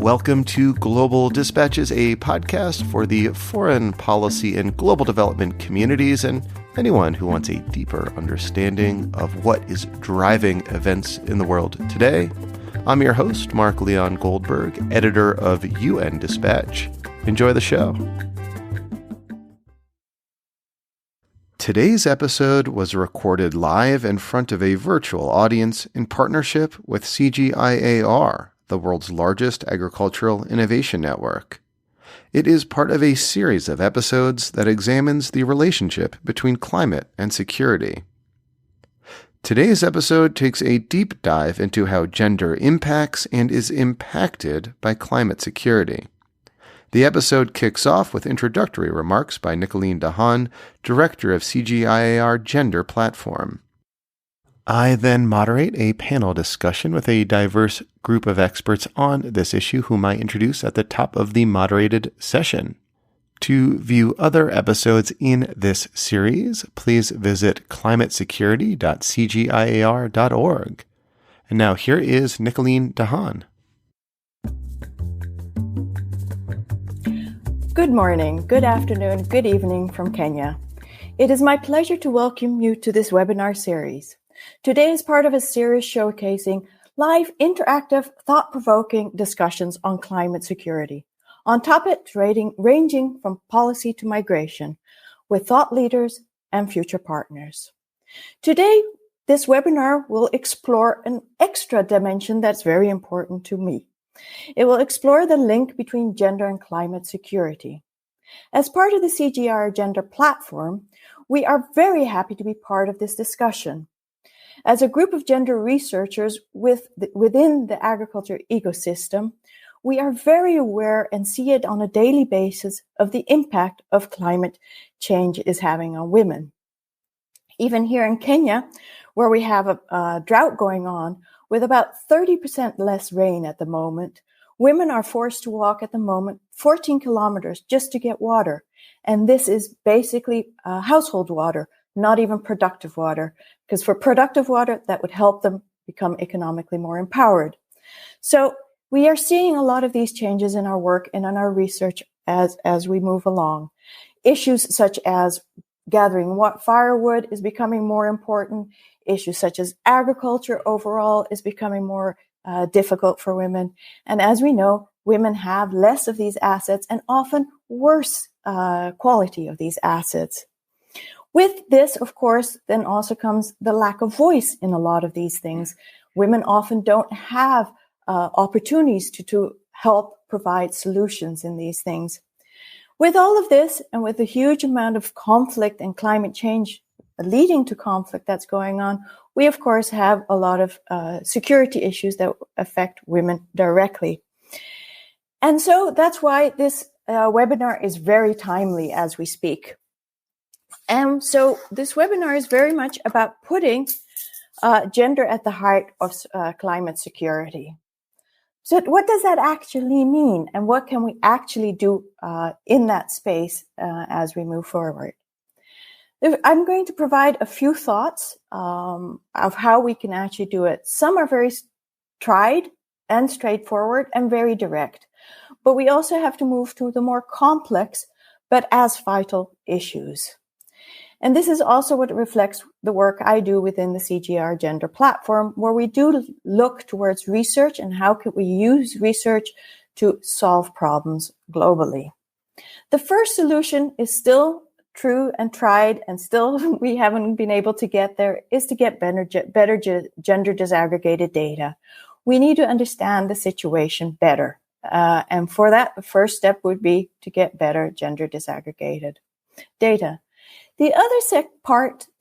Welcome to Global Dispatches, a podcast for the foreign policy and global development communities and anyone who wants a deeper understanding of what is driving events in the world today. I'm your host, Mark Leon Goldberg, editor of UN Dispatch. Enjoy the show. Today's episode was recorded live in front of a virtual audience in partnership with CGIAR, the world's largest agricultural innovation network. It is part of a series of episodes that examines the relationship between climate and security. Today's episode takes a deep dive into how gender impacts and is impacted by climate security. The episode kicks off with introductory remarks by Nicoline de Haan, director of CGIAR Gender platform. I then moderate a panel discussion with a diverse group of experts on this issue, whom I introduce at the top of the moderated session. To view other episodes in this series, please visit climatesecurity.cgiar.org. And now here is Nicoline de Haan. Good morning, good afternoon, good evening from Kenya. It is my pleasure to welcome you to this webinar series. Today is part of a series showcasing live, interactive, thought-provoking discussions on climate security, on topics ranging from policy to migration, with thought leaders and future partners. Today, this webinar will explore an extra dimension that's very important to me. It will explore the link between gender and climate security. As part of the CGIAR Gender platform, we are very happy to be part of this discussion. As a group of gender researchers within the agriculture ecosystem, we are very aware and see it on a daily basis of the impact of climate change is having on women. Even here in Kenya, where we have a drought going on, with about 30% less rain at the moment, women are forced to walk at the moment 14 kilometers just to get water. And this is basically household water, not even productive water, because for productive water, that would help them become economically more empowered. So we are seeing a lot of these changes in our work and in our research as we move along. Issues such as gathering firewood is becoming more important. Issues such as agriculture overall is becoming more difficult for women. And as we know, women have less of these assets and often worse quality of these assets. With this, of course, then also comes the lack of voice in a lot of these things. Women often don't have opportunities to help provide solutions in these things. With all of this, and with the huge amount of conflict and climate change leading to conflict that's going on, we, of course, have a lot of security issues that affect women directly. And so that's why this webinar is very timely as we speak. And so this webinar is very much about putting gender at the heart of climate security. So what does that actually mean? And what can we actually do in that space as we move forward? I'm going to provide a few thoughts of how we can actually do it. Some are very tried and straightforward and very direct. But we also have to move to the more complex but as vital issues. And this is also what reflects the work I do within the CGIAR Gender platform, where we do look towards research and how can we use research to solve problems globally. The first solution is still true and tried, and still we haven't been able to get there, is to get better gender disaggregated data. We need to understand the situation better. And for that, the first step would be to get better gender disaggregated data. The other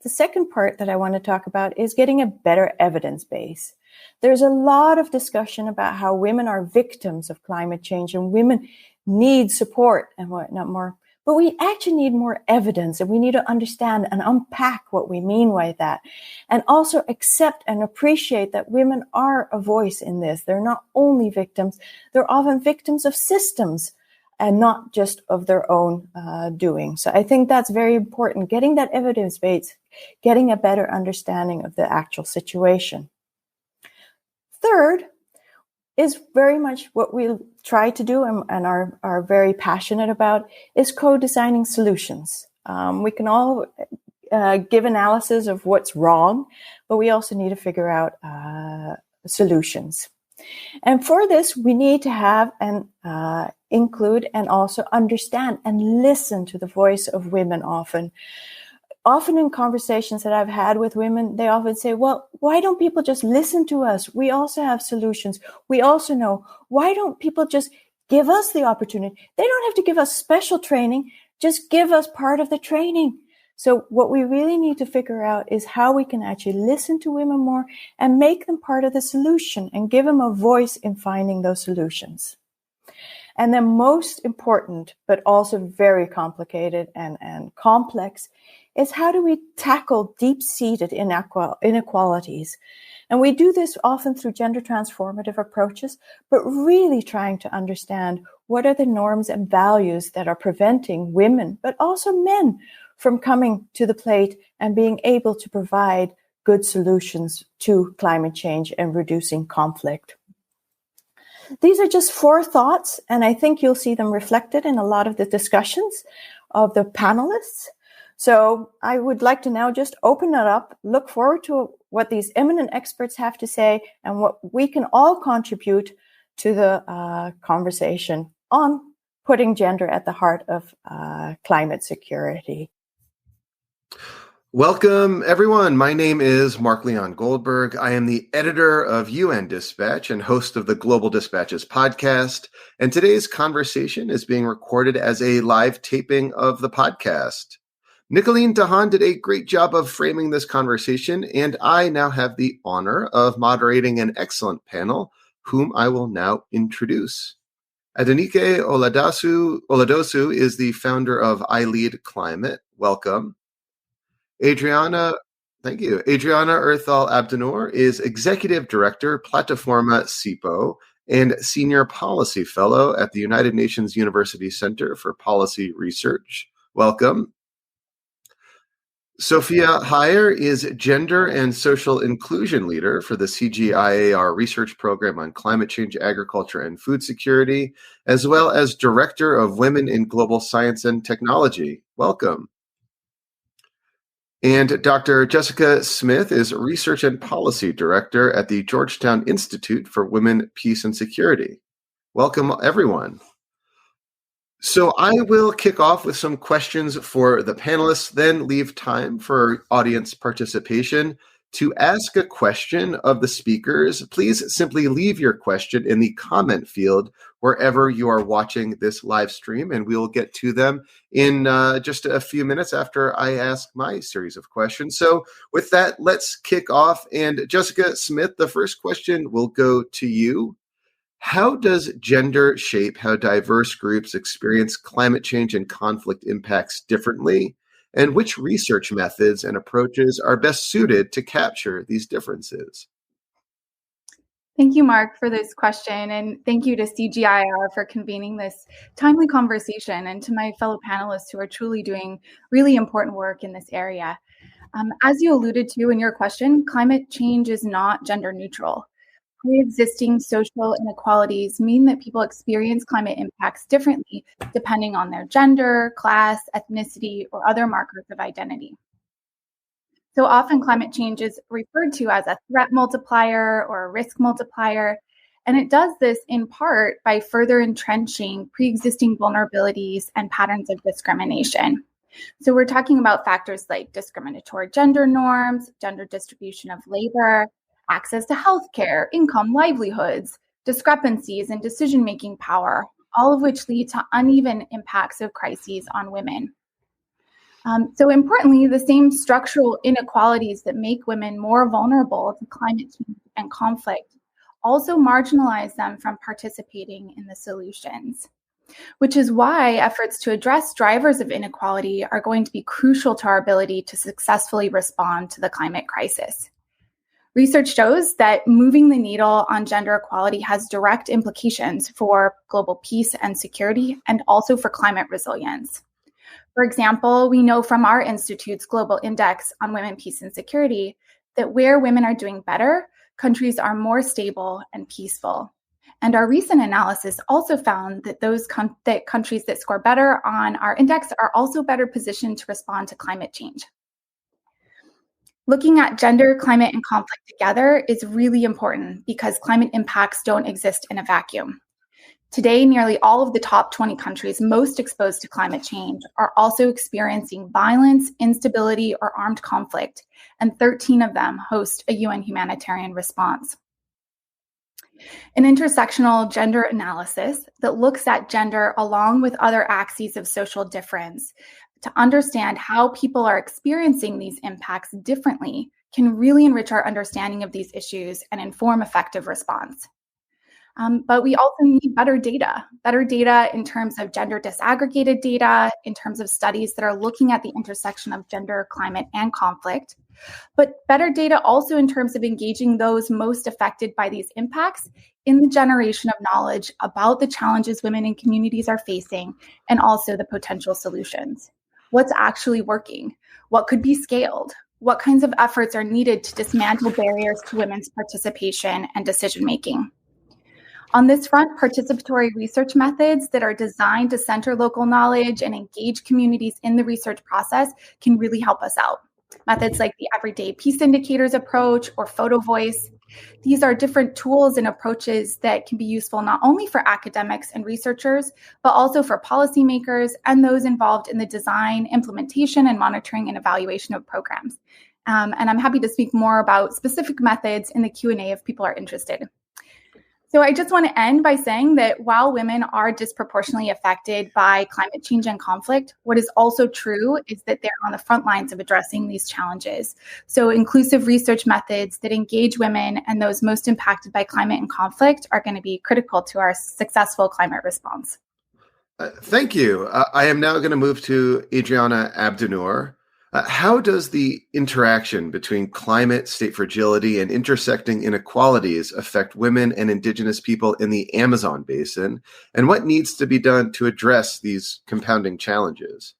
the second part that I want to talk about is getting a better evidence base. There's a lot of discussion about how women are victims of climate change and women need support and whatnot more. But we actually need more evidence, and we need to understand and unpack what we mean by that. And also accept and appreciate that women are a voice in this. They're not only victims, they're often victims of systems and not just of their own doing. So I think that's very important, getting that evidence base, getting a better understanding of the actual situation. Third, is very much what we try to do and are very passionate about, is co-designing solutions. We can all give analysis of what's wrong, but we also need to figure out solutions. And for this, we need to have and include and also understand and listen to the voice of women often. Often in conversations that I've had with women, they often say, well, why don't people just listen to us? We also have solutions. We also know. Why don't people just give us the opportunity? They don't have to give us special training. Just give us part of the training. So what we really need to figure out is how we can actually listen to women more and make them part of the solution and give them a voice in finding those solutions. And then most important, but also very complicated and complex, is how do we tackle deep-seated inequalities? And we do this often through gender transformative approaches, but really trying to understand what are the norms and values that are preventing women, but also men, from coming to the plate and being able to provide good solutions to climate change and reducing conflict. These are just 4 thoughts, and I think you'll see them reflected in a lot of the discussions of the panelists. So I would like to now just open it up, look forward to what these eminent experts have to say and what we can all contribute to the conversation on putting gender at the heart of climate security. Welcome, everyone. My name is Mark Leon Goldberg. I am the editor of UN Dispatch and host of the Global Dispatches podcast. And today's conversation is being recorded as a live taping of the podcast. Nicoline de Haan did a great job of framing this conversation, and I now have the honor of moderating an excellent panel, whom I will now introduce. Adenike Oladosu is the founder of I Lead Climate. Welcome. Adriana Erthal Abdenour is Executive Director, Plataforma CIPO, and Senior Policy Fellow at the United Nations University Center for Policy Research. Welcome. Sophia Heyer is Gender and Social Inclusion Leader for the CGIAR Research Program on Climate Change, Agriculture, and Food Security, as well as Director of Women in Global Science and Technology. Welcome. And Dr. Jessica Smith is Research and Policy Director at the Georgetown Institute for Women, Peace, and Security. Welcome, everyone. So I will kick off with some questions for the panelists, then leave time for audience participation. To ask a question of the speakers, please simply leave your question in the comment field wherever you are watching this live stream, and we will get to them in just a few minutes after I ask my series of questions. So with that, let's kick off. And Jessica Smith, the first question will go to you. How does gender shape how diverse groups experience climate change and conflict impacts differently? And which research methods and approaches are best suited to capture these differences? Thank you, Mark, for this question. And thank you to CGIAR for convening this timely conversation, and to my fellow panelists who are truly doing really important work in this area. As you alluded to in your question, climate change is not gender neutral. Pre-existing social inequalities mean that people experience climate impacts differently depending on their gender, class, ethnicity, or other markers of identity. So often climate change is referred to as a threat multiplier or a risk multiplier, and it does this in part by further entrenching pre-existing vulnerabilities and patterns of discrimination. So we're talking about factors like discriminatory gender norms, gender distribution of labor, access to healthcare, income, livelihoods, discrepancies in decision-making power, all of which lead to uneven impacts of crises on women. So importantly, the same structural inequalities that make women more vulnerable to climate change and conflict also marginalize them from participating in the solutions, which is why efforts to address drivers of inequality are going to be crucial to our ability to successfully respond to the climate crisis. Research shows that moving the needle on gender equality has direct implications for global peace and security, and also for climate resilience. For example, we know from our Institute's Global Index on Women, Peace, and Security that where women are doing better, countries are more stable and peaceful. And our recent analysis also found that those that countries that score better on our index are also better positioned to respond to climate change. Looking at gender, climate, and conflict together is really important because climate impacts don't exist in a vacuum. Today, nearly all of the top 20 countries most exposed to climate change are also experiencing violence, instability, or armed conflict, and 13 of them host a UN humanitarian response. An intersectional gender analysis that looks at gender along with other axes of social difference to understand how people are experiencing these impacts differently can really enrich our understanding of these issues and inform effective response. But we also need better data in terms of gender disaggregated data, in terms of studies that are looking at the intersection of gender, climate, and conflict. But better data also in terms of engaging those most affected by these impacts in the generation of knowledge about the challenges women and communities are facing and also the potential solutions. What's actually working? What could be scaled? What kinds of efforts are needed to dismantle barriers to women's participation and decision-making? On this front, participatory research methods that are designed to center local knowledge and engage communities in the research process can really help us out. Methods like the Everyday Peace Indicators approach or Photo Voice. These are different tools and approaches that can be useful not only for academics and researchers, but also for policymakers and those involved in the design, implementation, and monitoring and evaluation of programs. And I'm happy to speak more about specific methods in the Q&A if people are interested. So I just want to end by saying that while women are disproportionately affected by climate change and conflict, what is also true is that they're on the front lines of addressing these challenges. So inclusive research methods that engage women and those most impacted by climate and conflict are going to be critical to our successful climate response. Thank you. I am now going to move to Adriana Abdenour. How does the interaction between climate, state fragility, and intersecting inequalities affect women and Indigenous people in the Amazon basin? And what needs to be done to address these compounding challenges?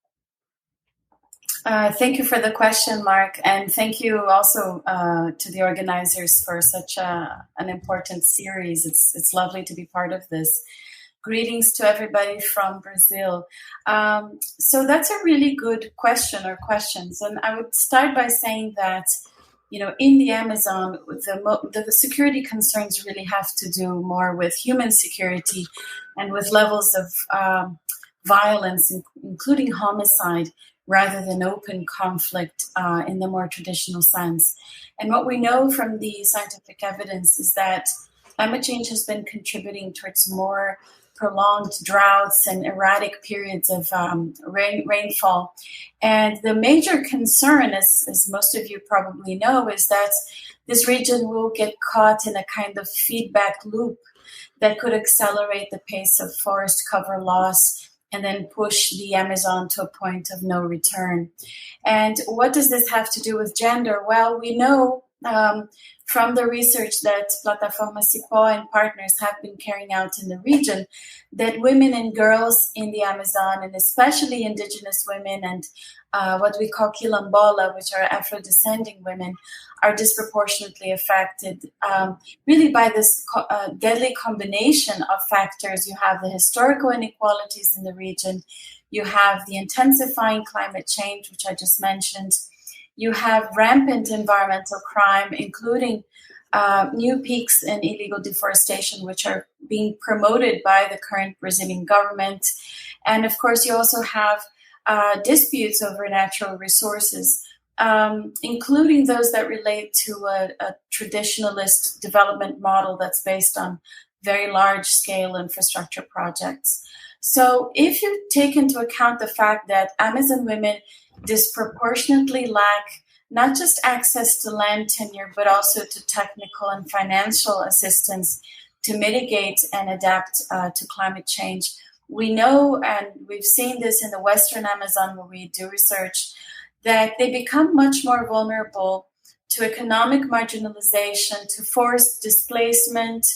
Thank you for the question, Mark. And thank you also to the organizers for such an important series. It's lovely to be part of this. Greetings to everybody from Brazil. So that's a really good question or questions. And I would start by saying that, in the Amazon, the security concerns really have to do more with human security and with levels of violence, including homicide, rather than open conflict in the more traditional sense. And what we know from the scientific evidence is that climate change has been contributing towards more prolonged droughts and erratic periods of rainfall. And the major concern, as most of you probably know, is that this region will get caught in a kind of feedback loop that could accelerate the pace of forest cover loss and then push the Amazon to a point of no return. And what does this have to do with gender? Well, we know from the research that Plataforma Cipó and partners have been carrying out in the region, that women and girls in the Amazon, and especially Indigenous women and what we call quilombola, which are Afro-descending women, are disproportionately affected really by this deadly combination of factors. You have the historical inequalities in the region, you have the intensifying climate change, which I just mentioned, you have rampant environmental crime, including new peaks in illegal deforestation, which are being promoted by the current Brazilian government. And of course, you also have disputes over natural resources, including those that relate to a traditionalist development model that's based on very large-scale infrastructure projects. So if you take into account the fact that Amazon women disproportionately lack not just access to land tenure, but also to technical and financial assistance to mitigate and adapt to climate change, we know, and we've seen this in the Western Amazon where we do research, that they become much more vulnerable to economic marginalization, to forced displacement,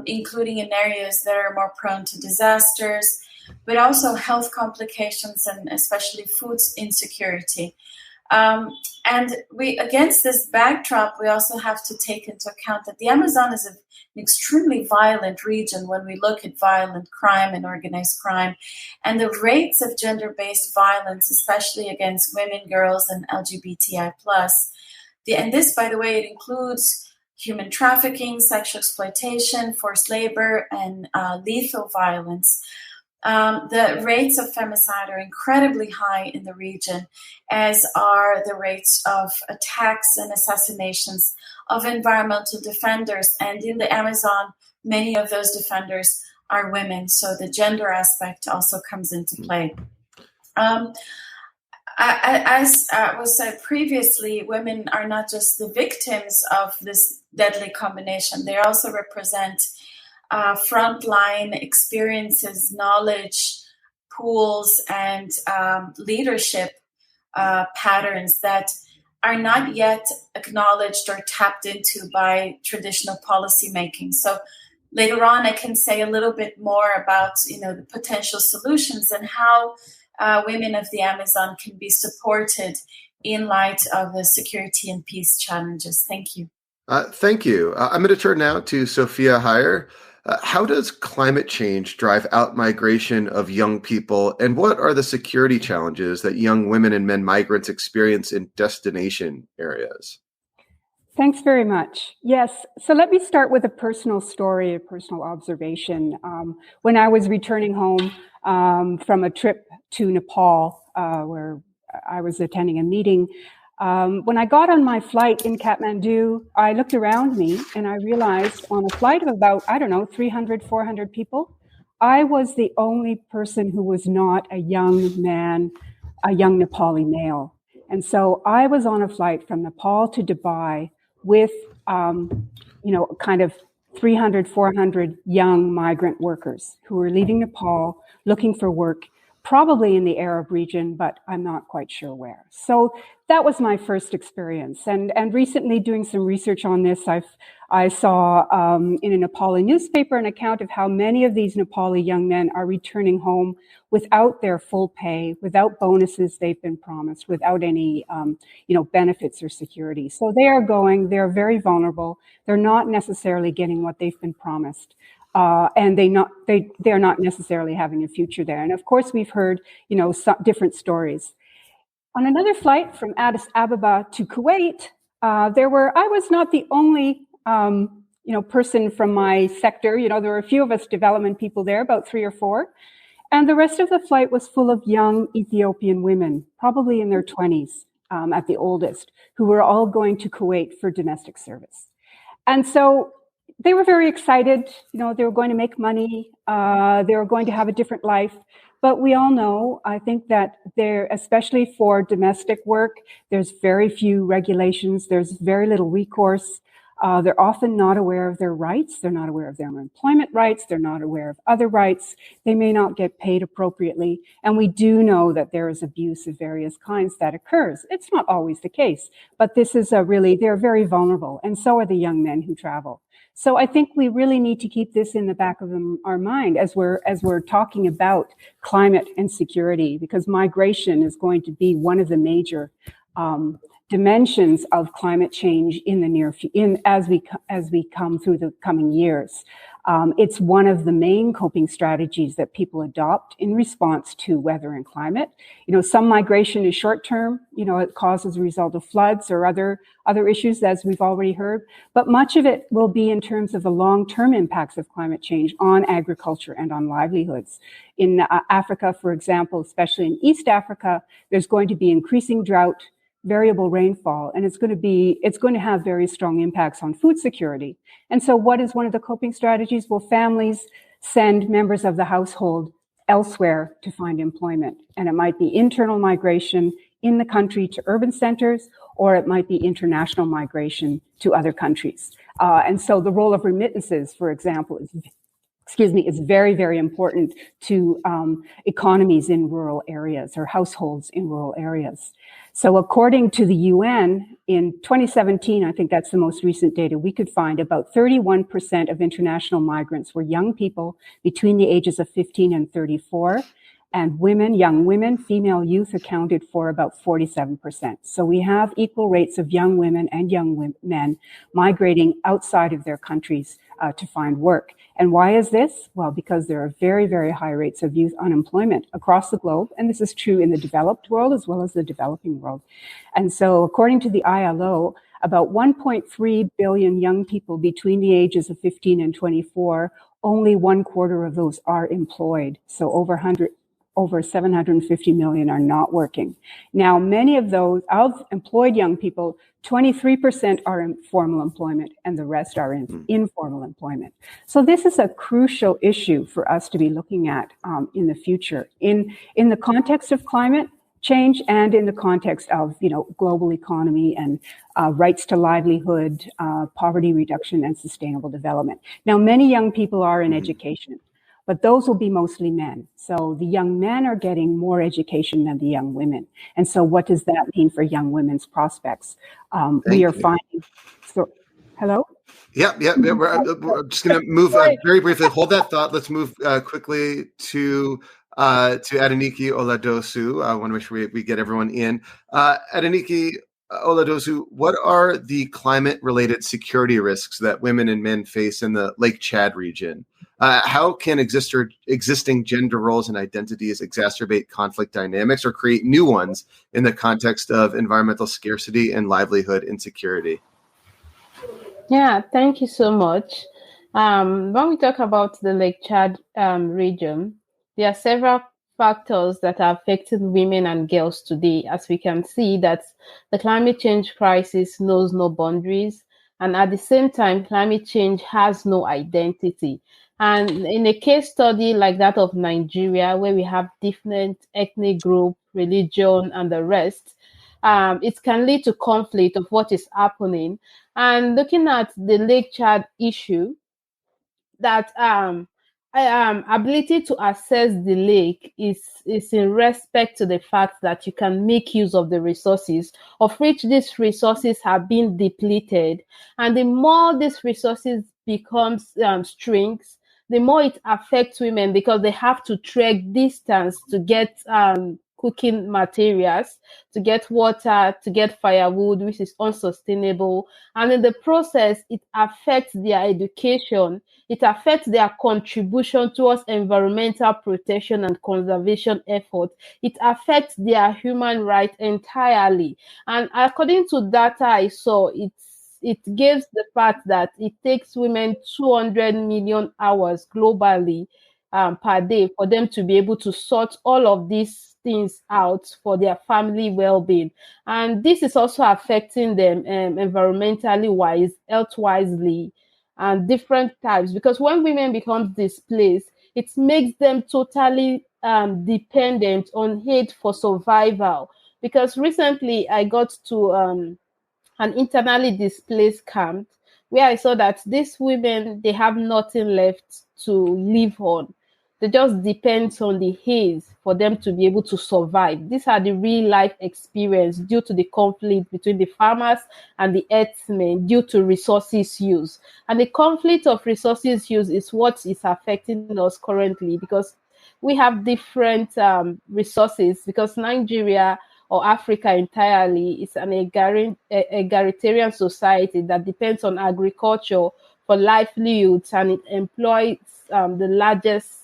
including in areas that are more prone to disasters, but also health complications and especially food insecurity. And we, against this backdrop, we also have to take into account that the Amazon is an extremely violent region when we look at violent crime and organized crime. And the rates of gender-based violence, especially against women, girls, and LGBTI+, and this, by the way, it includes human trafficking, sexual exploitation, forced labor, and lethal violence. The rates of femicide are incredibly high in the region, as are the rates of attacks and assassinations of environmental defenders. And in the Amazon, many of those defenders are women, so the gender aspect also comes into play. As was said previously, women are not just the victims of this deadly combination, they also represent frontline experiences, knowledge pools, and leadership patterns that are not yet acknowledged or tapped into by traditional policymaking. So later on, I can say a little bit more about the potential solutions and how women of the Amazon can be supported in light of the security and peace challenges. Thank you. Thank you. I'm going to turn now to Sophia Heyer. How does climate change drive out migration of young people, and what are the security challenges that young women and men migrants experience in destination areas? Thanks very much. Yes, so let me start with a personal story, a personal observation. When I was returning home from a trip to Nepal, where I was attending a meeting, when I got on my flight in Kathmandu, I looked around me and I realized on a flight of about, 300, 400 people, I was the only person who was not a young man, a young Nepali male. And so I was on a flight from Nepal to Dubai with, kind of 300, 400 young migrant workers who were leaving Nepal, looking for work, probably in the Arab region, but I'm not quite sure where. So that was my first experience. And recently, doing some research on this, I saw in a Nepali newspaper an account of how many of these Nepali young men are returning home without their full pay, without bonuses they've been promised, without any benefits or security. So they're very vulnerable. They're not necessarily getting what they've been promised. And they're not necessarily having a future there. And of course, we've heard, different stories. On another flight from Addis Ababa to Kuwait, I was not the only, person from my sector. There were a few of us development people there, about 3 or 4. And the rest of the flight was full of young Ethiopian women, probably in their 20s at the oldest, who were all going to Kuwait for domestic service. And so they were very excited. They were going to make money. They were going to have a different life. But we all know, I think that especially for domestic work, there's very few regulations. There's very little recourse. They're often not aware of their rights. They're not aware of their employment rights. They're not aware of other rights. They may not get paid appropriately. And we do know that there is abuse of various kinds that occurs. It's not always the case, but this is they're very vulnerable. And so are the young men who travel. So I think we really need to keep this in the back of our mind as we're talking about climate and security, because migration is going to be one of the major dimensions of climate change in the as we come through the coming years. It's one of the main coping strategies that people adopt in response to weather and climate. Some migration is short term, it causes a result of floods or other issues, as we've already heard, but much of it will be in terms of the long-term impacts of climate change on agriculture and on livelihoods. In Africa, for example, especially in East Africa, there's going to be increasing drought, variable rainfall, and it's going to have very strong impacts on food security. And so what is one of the coping strategies? Well, families send members of the household elsewhere to find employment. And it might be internal migration in the country to urban centers, or it might be international migration to other countries. And so the role of remittances, for example, is very, very important to economies in rural areas or households in rural areas. So according to the UN, in 2017, I think that's the most recent data we could find, about 31% of international migrants were young people between the ages of 15 and 34. And women, young women, female youth accounted for about 47%. So we have equal rates of young women and young men migrating outside of their countries to find work. And why is this? Well, because there are very, very high rates of youth unemployment across the globe. And this is true in the developed world as well as the developing world. And so according to the ILO, about 1.3 billion young people between the ages of 15 and 24, only 1/4 of those are employed. So over 750 million are not working. Now, many of those, of employed young people, 23% are in formal employment and the rest are in informal employment. So this is a crucial issue for us to be looking at in the future in the context of climate change and in the context of, global economy and rights to livelihood, poverty reduction, and sustainable development. Now, many young people are in education, but those will be mostly men. So the young men are getting more education than the young women. And so what does that mean for young women's prospects? We are finding, hello? Yeah. We're just going to move very briefly. Hold that thought. Let's move quickly to Adenike Oladosu. I want to make sure we get everyone in. Adenike Oladosu, what are the climate-related security risks that women and men face in the Lake Chad region? How can existing gender roles and identities exacerbate conflict dynamics or create new ones in the context of environmental scarcity and livelihood insecurity? Yeah, thank you so much. When we talk about the Lake Chad region, there are several factors that are affecting women and girls today. As we can see that the climate change crisis knows no boundaries, and at the same time, climate change has no identity. And in a case study like that of Nigeria, where we have different ethnic group, religion, and the rest, it can lead to conflict of what is happening. And looking at the Lake Chad issue, that ability to access the lake is in respect to the fact that you can make use of the resources, of which these resources have been depleted. And the more these resources becomes strings, the more it affects women because they have to trek distance to get cooking materials, to get water, to get firewood, which is unsustainable. And in the process, it affects their education. It affects their contribution towards environmental protection and conservation efforts. It affects their human rights entirely. And according to data I saw, it gives the fact that it takes women 200 million hours globally per day for them to be able to sort all of these things out for their family well-being. And this is also affecting them environmentally wise, health wisely, and different types. Because when women become displaced, it makes them totally dependent on aid for survival. Because recently I got to an internally displaced camp where I saw that these women, they have nothing left to live on. They just depend on the haze for them to be able to survive. These are the real life experience due to the conflict between the farmers and the herdsmen due to resources use. And the conflict of resources use is what is affecting us currently because we have different resources because Nigeria or Africa entirely is an egalitarian society that depends on agriculture for livelihoods, and it employs the largest,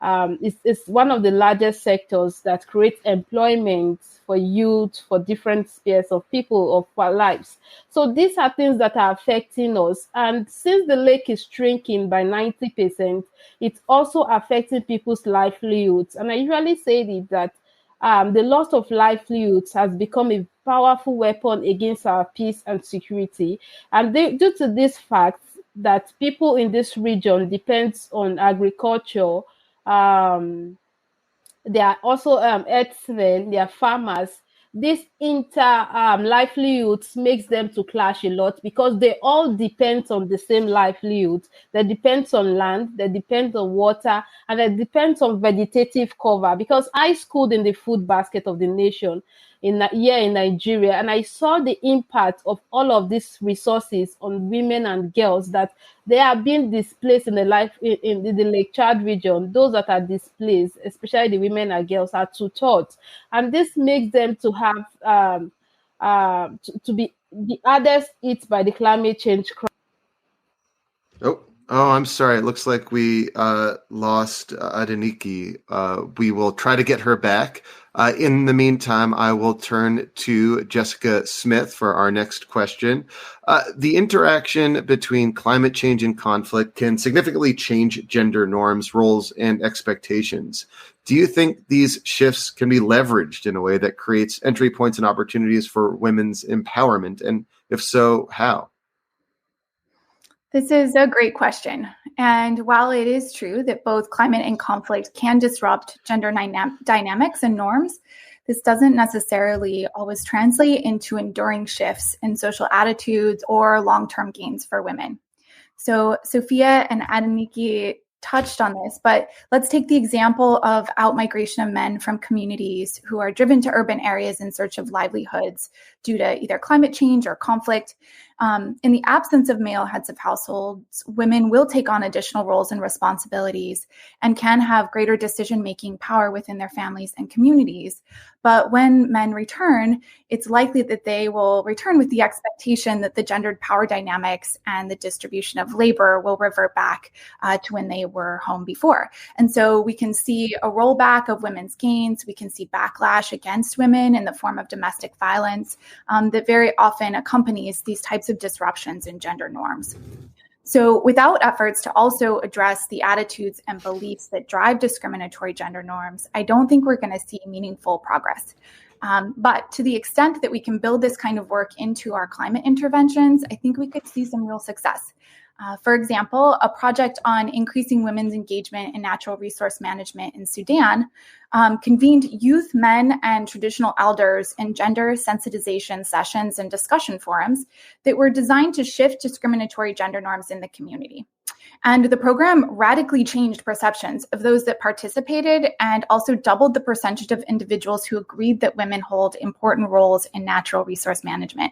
it's one of the largest sectors that creates employment for youth, for different spheres of people, of our lives. So these are things that are affecting us. And since the lake is shrinking by 90%, it's also affecting people's livelihoods. And I usually say that the loss of livelihoods has become a powerful weapon against our peace and security. And due to this fact that people in this region depends on agriculture, they are also herdsmen, they are farmers. This livelihoods makes them to clash a lot because they all depend on the same livelihood. They depend on land, they depend on water, and they depend on vegetative cover. Because I schooled in the food basket of the nation, in Nigeria, and I saw the impact of all of these resources on women and girls, that they are being displaced in the Lake Chad region. Those that are displaced, especially the women and girls, are two-thirds, and this makes them to have to be the hardest hit by the climate change crisis. Oh, I'm sorry. It looks like we lost Adeniki. We will try to get her back. In the meantime, I will turn to Jessica Smith for our next question. The interaction between climate change and conflict can significantly change gender norms, roles, and expectations. Do you think these shifts can be leveraged in a way that creates entry points and opportunities for women's empowerment? And if so, how? This is a great question. And while it is true that both climate and conflict can disrupt gender dynamics and norms, this doesn't necessarily always translate into enduring shifts in social attitudes or long-term gains for women. So Sophia and Adeniki touched on this, but let's take the example of outmigration of men from communities who are driven to urban areas in search of livelihoods due to either climate change or conflict. In the absence of male heads of households, women will take on additional roles and responsibilities and can have greater decision-making power within their families and communities. But when men return, it's likely that they will return with the expectation that the gendered power dynamics and the distribution of labor will revert back to when they were home before. And so we can see a rollback of women's gains. We can see backlash against women in the form of domestic violence that very often accompanies these types of disruptions in gender norms. So without efforts to also address the attitudes and beliefs that drive discriminatory gender norms, I don't think we're going to see meaningful progress. But to the extent that we can build this kind of work into our climate interventions, I think we could see some real success. For example, a project on increasing women's engagement in natural resource management in Sudan convened youth, men, and traditional elders in gender sensitization sessions and discussion forums that were designed to shift discriminatory gender norms in the community. And the program radically changed perceptions of those that participated and also doubled the percentage of individuals who agreed that women hold important roles in natural resource management.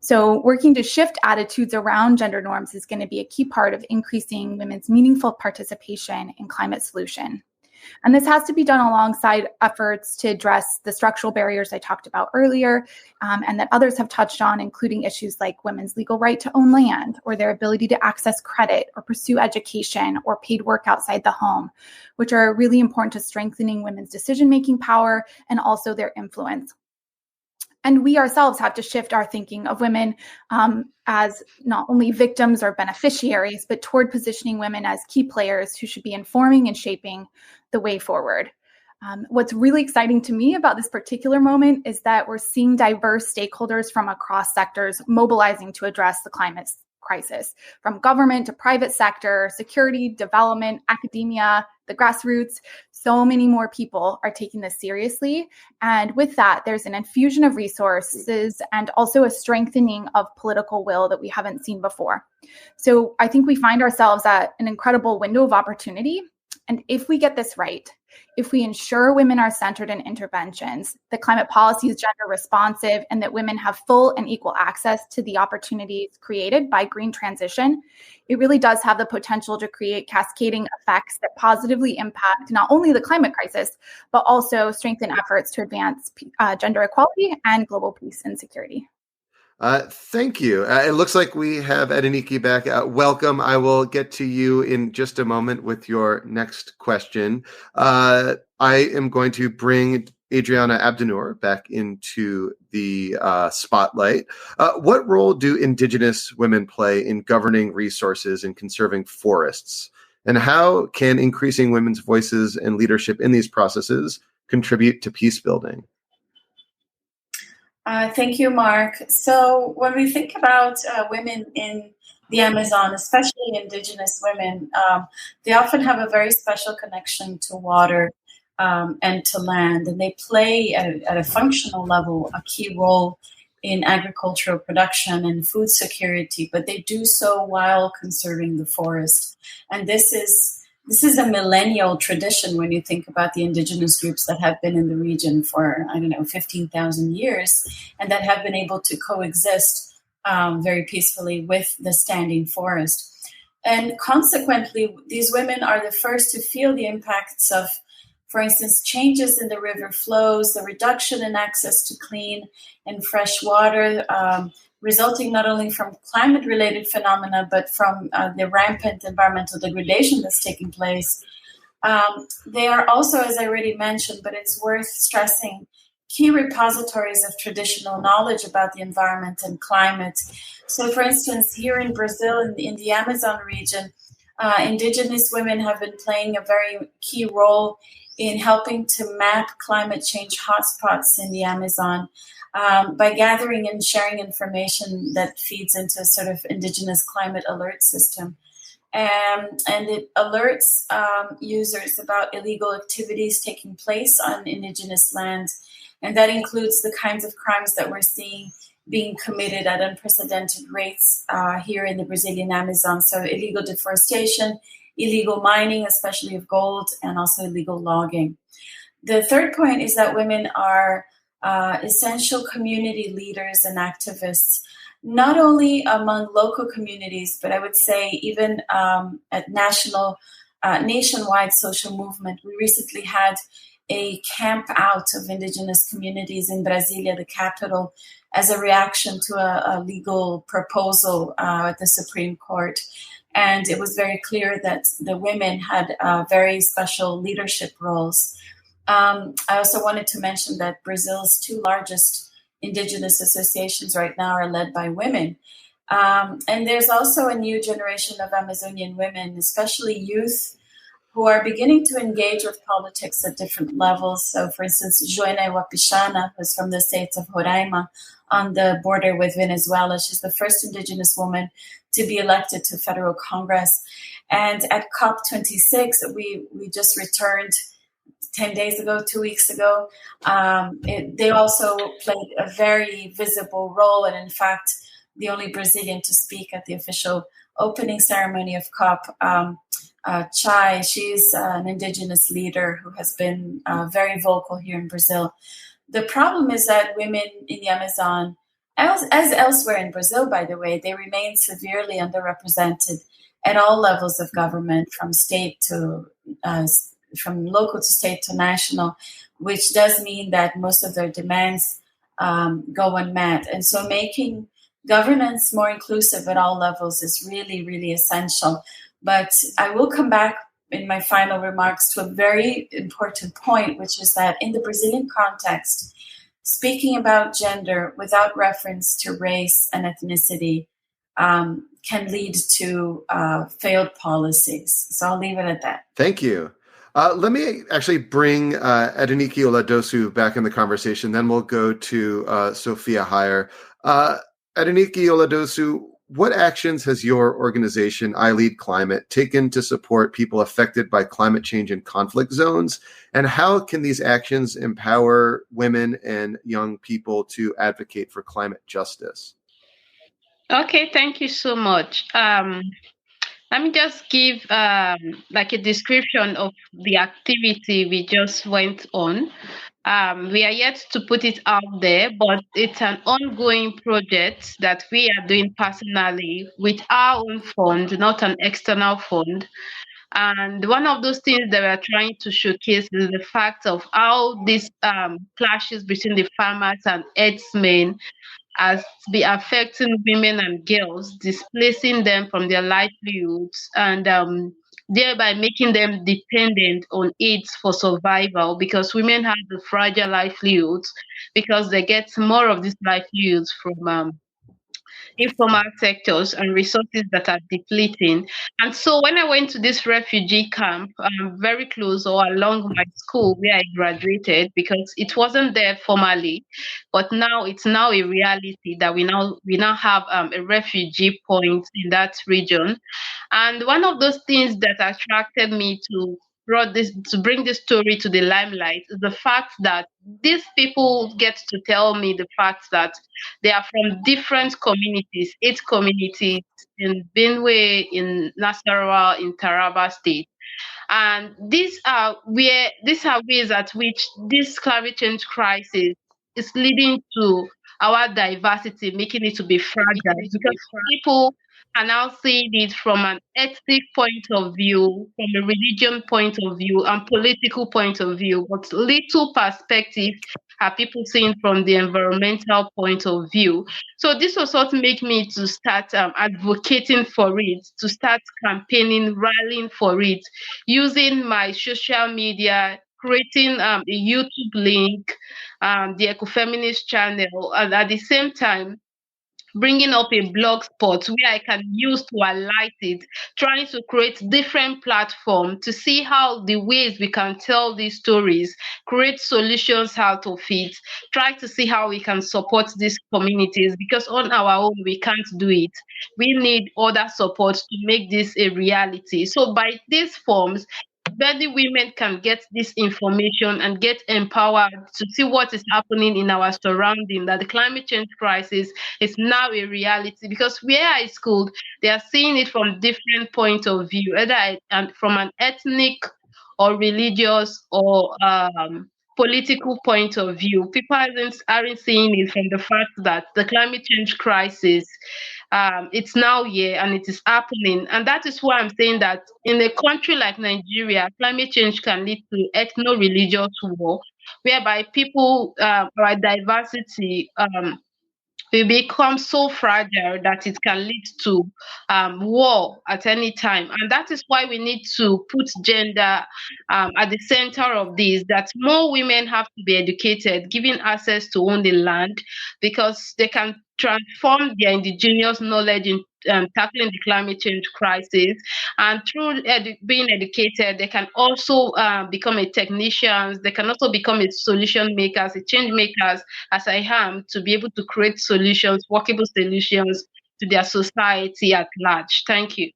So working to shift attitudes around gender norms is going to be a key part of increasing women's meaningful participation in climate solution. And this has to be done alongside efforts to address the structural barriers I talked about earlier, and that others have touched on, including issues like women's legal right to own land, or their ability to access credit or pursue education or paid work outside the home, which are really important to strengthening women's decision-making power and also their influence. And we ourselves have to shift our thinking of women as not only victims or beneficiaries, but toward positioning women as key players who should be informing and shaping the way forward. What's really exciting to me about this particular moment is that we're seeing diverse stakeholders from across sectors mobilizing to address the climate crisis, from government to private sector, security, development, academia, the grassroots. So many more people are taking this seriously. And with that, there's an infusion of resources and also a strengthening of political will that we haven't seen before. So I think we find ourselves at an incredible window of opportunity. And if we get this right, if we ensure women are centered in interventions, that climate policy is gender responsive, and that women have full and equal access to the opportunities created by green transition, it really does have the potential to create cascading effects that positively impact not only the climate crisis, but also strengthen efforts to advance gender equality and global peace and security. Thank you. It looks like we have Adeniki back. Welcome. I will get to you in just a moment with your next question. I am going to bring Adriana Abdenour back into the spotlight. What role do Indigenous women play in governing resources and conserving forests? And how can increasing women's voices and leadership in these processes contribute to peace building? Thank you, Mark. So when we think about women in the Amazon, especially Indigenous women, they often have a very special connection to water and to land, and they play at a functional level a key role in agricultural production and food security, but they do so while conserving the forest. And this is this is a millennial tradition when you think about the indigenous groups that have been in the region for, 15,000 years, and that have been able to coexist very peacefully with the standing forest. And consequently, these women are the first to feel the impacts of, for instance, changes in the river flows, the reduction in access to clean and fresh water, resulting not only from climate-related phenomena, but from the rampant environmental degradation that's taking place. They are also, as I already mentioned, but it's worth stressing, key repositories of traditional knowledge about the environment and climate. So, for instance, here in Brazil, in the Amazon region, indigenous women have been playing a very key role in helping to map climate change hotspots in the Amazon by gathering and sharing information that feeds into a sort of indigenous climate alert system. And it alerts users about illegal activities taking place on indigenous land. And that includes the kinds of crimes that we're seeing being committed at unprecedented rates here in the Brazilian Amazon. So illegal deforestation, illegal mining, especially of gold, and also illegal logging. The third point is that women are essential community leaders and activists, not only among local communities, but I would say even at nationwide social movement. We recently had a camp out of indigenous communities in Brasilia, the capital, as a reaction to a legal proposal at the Supreme Court. And it was very clear that the women had very special leadership roles. I also wanted to mention that Brazil's two largest indigenous associations right now are led by women. And there's also a new generation of Amazonian women, especially youth, who are beginning to engage with politics at different levels. So, for instance, Joana Wapichana, who's from the states of Roraima on the border with Venezuela. She's the first indigenous woman to be elected to federal Congress. And at COP26, we just returned 10 days ago, 2 weeks ago. They also played a very visible role, and in fact, the only Brazilian to speak at the official opening ceremony of COP. Chai, she's an indigenous leader who has been very vocal here in Brazil. The problem is that women in the Amazon, as elsewhere in Brazil, by the way, they remain severely underrepresented at all levels of government, from local to state to national, which does mean that most of their demands go unmet. And so making governance more inclusive at all levels is really, really essential. But I will come back in my final remarks to a very important point, which is that in the Brazilian context, speaking about gender without reference to race and ethnicity can lead to failed policies. So I'll leave it at that. Thank you. Let me actually bring Adenike Oladosu back in the conversation. Then we'll go to Sophia Heyer. Adenike Oladosu, what actions has your organization, I Lead Climate, taken to support people affected by climate change in conflict zones? And how can these actions empower women and young people to advocate for climate justice? Okay, thank you so much. Let me just give like a description of the activity we just went on. We are yet to put it out there, but it's an ongoing project that we are doing personally with our own fund, not an external fund. And one of those things that we're trying to showcase is the fact of how these clashes between the farmers and herdsmen has been affecting women and girls, displacing them from their livelihoods and thereby making them dependent on it for survival, because women have the fragile livelihoods because they get more of these livelihoods from informal sectors and resources that are depleting. And so when I went to this refugee camp, very close or along my school where I graduated, because it wasn't there formally, but now it's now a reality that we now have a refugee point in that region. And one of those things that attracted me to bring this story to the limelight is the fact that these people get to tell me the fact that they are from different communities, 8 communities in Benue, in Nasarawa, in Taraba State. And these are ways at which this climate change crisis is leading to our diversity, making it to be fragile because people are now seeing it from an ethnic point of view, from a religion point of view, and political point of view, but little perspective are people seeing from the environmental point of view. So this was what made me to start advocating for it, to start campaigning, rallying for it, using my social media, creating a YouTube link, the Ecofeminist channel, and at the same time, bringing up a blog spot where I can use to highlight it, trying to create different platforms to see how the ways we can tell these stories, create solutions out of it, try to see how we can support these communities because on our own we can't do it. We need other support to make this a reality. So by these forms, many women can get this information and get empowered to see what is happening in our surrounding, that the climate change crisis is now a reality because where I schooled, they are seeing it from different point of view, either from an ethnic or religious or political point of view. People aren't seeing it from the fact that the climate change crisis, it's now here and it is happening. And that is why I'm saying that in a country like Nigeria, climate change can lead to ethno-religious war, whereby people, our diversity, we become so fragile that it can lead to war at any time. And that is why we need to put gender at the center of this, that more women have to be educated, given access to own the land, because they can transform their indigenous knowledge in tackling the climate change crisis. And through being educated, they can also become a technicians. They can also become a solution makers, a change makers, as I am, to be able to create solutions, workable solutions to their society at large. Thank you.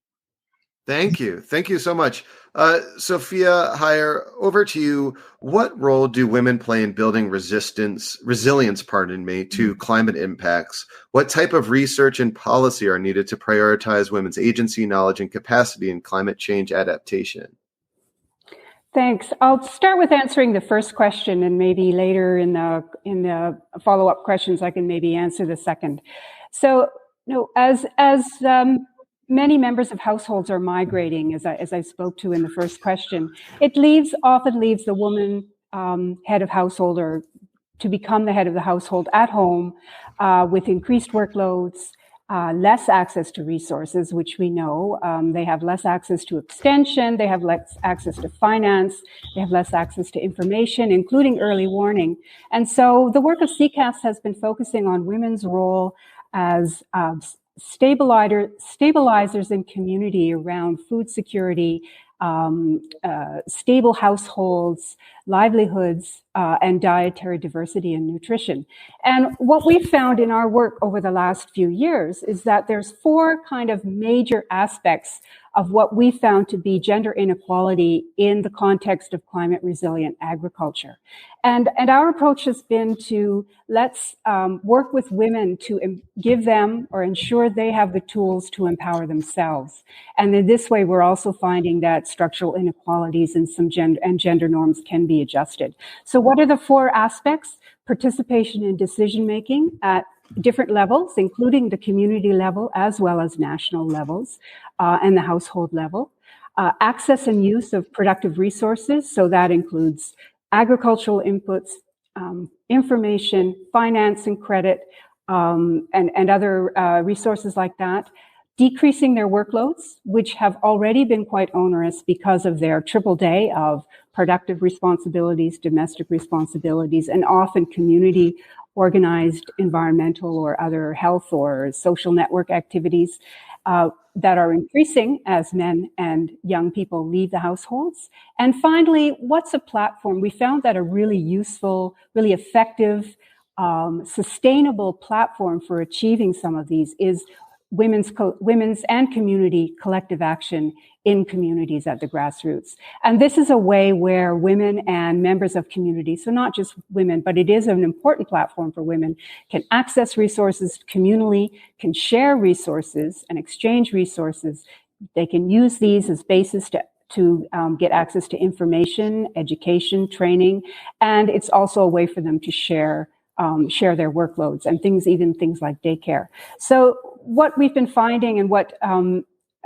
Thank you. Thank you so much. Sophia Heyer, over to you. What role do women play in building resilience, to climate impacts? What type of research and policy are needed to prioritize women's agency, knowledge, and capacity in climate change adaptation? Thanks. I'll start with answering the first question, and maybe later in the follow-up questions, I can maybe answer the second. So, as many members of households are migrating, as I spoke to in the first question, it often leaves the woman head of household or to become the head of the household at home with increased workloads, less access to resources, which we know. They have less access to extension, they have less access to finance, they have less access to information, including early warning. And so the work of CCAS has been focusing on women's role as stabilizers in community around food security, stable households, livelihoods, and dietary diversity and nutrition. And what we've found in our work over the last few years is that there's 4 kind of major aspects of what we found to be gender inequality in the context of climate resilient agriculture. And our approach has been to let's work with women to give them or ensure they have the tools to empower themselves. And in this way, we're also finding that structural inequalities and some gender norms can be adjusted. So what are the 4 aspects? Participation in decision-making at different levels, including the community level as well as national levels and the household level. Access and use of productive resources, so that includes agricultural inputs, information, finance and credit, and other resources like that. Decreasing their workloads, which have already been quite onerous because of their triple day of productive responsibilities, domestic responsibilities, and often community organized environmental or other health or social network activities that are increasing as men and young people leave the households. And finally, what's a platform? We found that a really useful, really effective, sustainable platform for achieving some of these is women's and community collective action in communities at the grassroots. And this is a way where women and members of communities, so not just women, but it is an important platform for women, can access resources communally, can share resources and exchange resources. They can use these as basis to get access to information, education, training, and it's also a way for them to share their workloads and even things like daycare. So what we've been finding, and what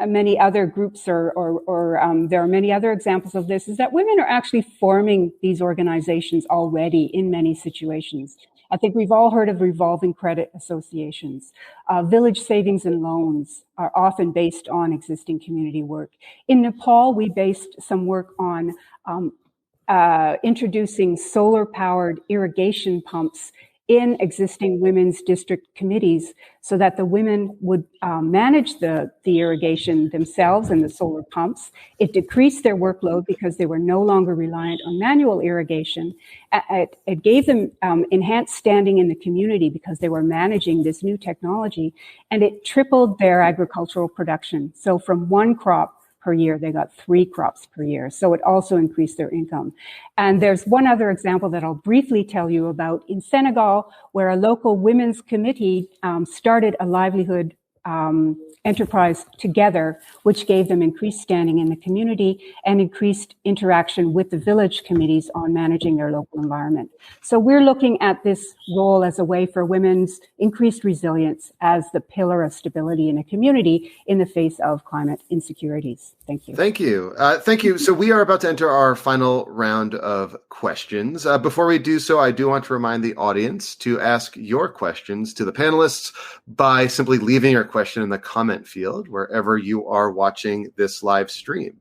many other groups there are many other examples of this, is that women are actually forming these organizations already in many situations. I think we've all heard of revolving credit associations. Village savings and loans are often based on existing community work. In Nepal, we based some work on introducing solar-powered irrigation pumps in existing women's district committees so that the women would manage the irrigation themselves and the solar pumps. It decreased their workload because they were no longer reliant on manual irrigation. It gave them enhanced standing in the community because they were managing this new technology, and it tripled their agricultural production. So from one crop per year, they got 3 crops per year. So it also increased their income. And there's one other example that I'll briefly tell you about in Senegal, where a local women's committee started a livelihood enterprise together, which gave them increased standing in the community and increased interaction with the village committees on managing their local environment. So we're looking at this role as a way for women's increased resilience as the pillar of stability in a community in the face of climate insecurities. Thank you. Thank you. Thank you. So we are about to enter our final round of questions. Before we do so, I do want to remind the audience to ask your questions to the panelists by simply leaving your question in the comment field wherever you are watching this live stream.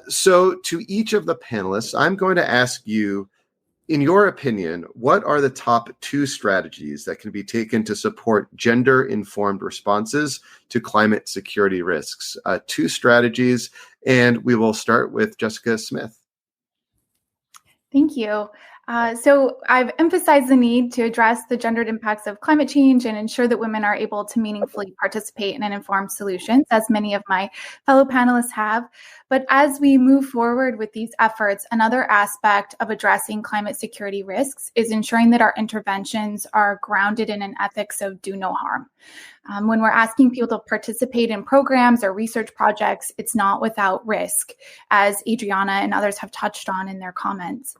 So to each of the panelists, I'm going to ask you, in your opinion, what are the top 2 strategies that can be taken to support gender-informed responses to climate security risks? 2 strategies, and we will start with Jessica Smith. Thank you. So I've emphasized the need to address the gendered impacts of climate change and ensure that women are able to meaningfully participate in and inform solutions, as many of my fellow panelists have. But as we move forward with these efforts, another aspect of addressing climate security risks is ensuring that our interventions are grounded in an ethics of do no harm. When we're asking people to participate in programs or research projects, it's not without risk, as Adriana and others have touched on in their comments.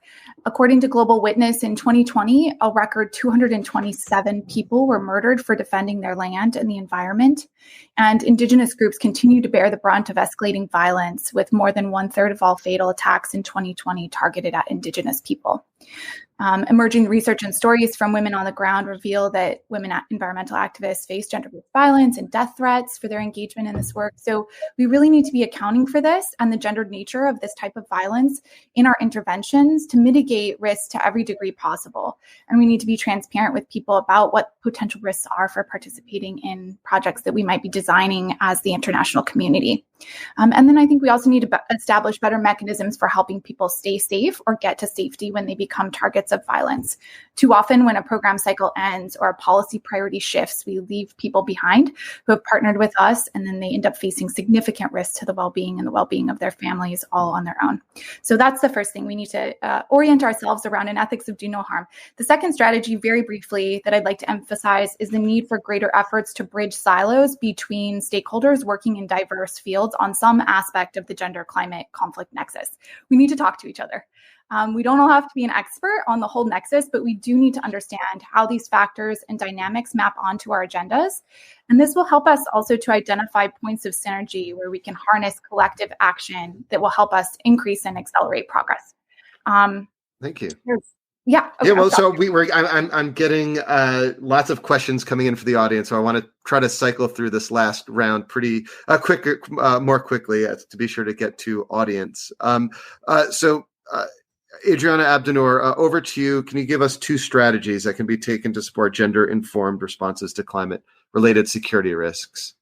According to Global Witness, in 2020, a record 227 people were murdered for defending their land and the environment. And Indigenous groups continue to bear the brunt of escalating violence, with more than 1/3 of all fatal attacks in 2020 targeted at Indigenous people. Emerging research and stories from women on the ground reveal that women environmental activists face gender-based violence and death threats for their engagement in this work. So we really need to be accounting for this and the gendered nature of this type of violence in our interventions to mitigate risks to every degree possible. And we need to be transparent with people about what potential risks are for participating in projects that we might be designing as the international community. And then I think we also need to establish better mechanisms for helping people stay safe or get to safety when they become targets of violence. Too often, when a program cycle ends or a policy priority shifts, we leave people behind who have partnered with us, and then they end up facing significant risks to the well-being and the well-being of their families all on their own. So that's the first thing. We need to orient ourselves around an ethics of do no harm. The second strategy, very briefly, that I'd like to emphasize is the need for greater efforts to bridge silos between stakeholders working in diverse fields on some aspect of the gender-climate conflict nexus. We need to talk to each other. We don't all have to be an expert on the whole nexus, but we do need to understand how these factors and dynamics map onto our agendas. And this will help us also to identify points of synergy where we can harness collective action that will help us increase and accelerate progress. Thank you. Yeah. Okay, yeah. Well, so I'm getting lots of questions coming in for the audience, so I want to try to cycle through this last round pretty more quickly to be sure to get to audience. Adriana Abdenour, over to you. Can you give us 2 strategies that can be taken to support gender-informed responses to climate-related security risks?